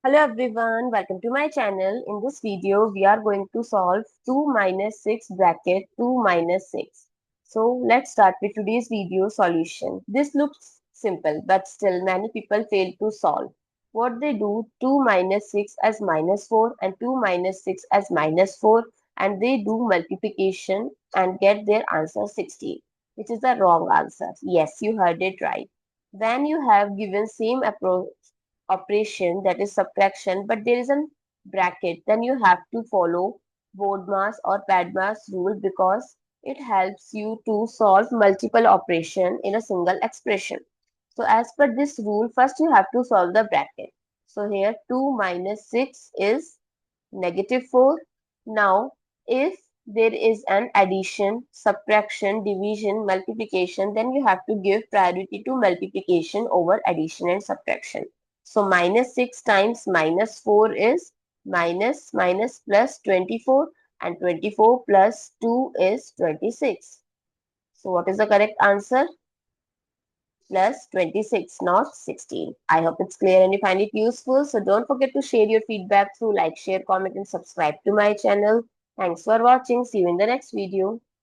Hello everyone, welcome to my channel. In this video, we are going to solve 2 minus 6 bracket 2 minus 6. So let's start with today's video solution. This looks simple, but still many people fail to solve. What they do, 2 minus 6 as minus 4 and 2 minus 6 as minus 4, and they do multiplication and get their answer 16, which is the wrong answer. Yes, you heard it right. When you have given same approach operation, that is subtraction, but there is a bracket, then you have to follow BODMAS or PEMDAS rule because it helps you to solve multiple operation in a single expression. So as per this rule, first you have to solve the bracket. So here 2 minus 6 is negative 4. Now if there is an addition, subtraction, division, multiplication, then you have to give priority to multiplication over addition and subtraction. So minus 6 times minus 4 is minus plus 24, and 24 plus 2 is 26. So what is the correct answer? Plus 26, not 16. I hope it's clear and you find it useful. So don't forget to share your feedback through like, share, comment and subscribe to my channel. Thanks for watching. See you in the next video.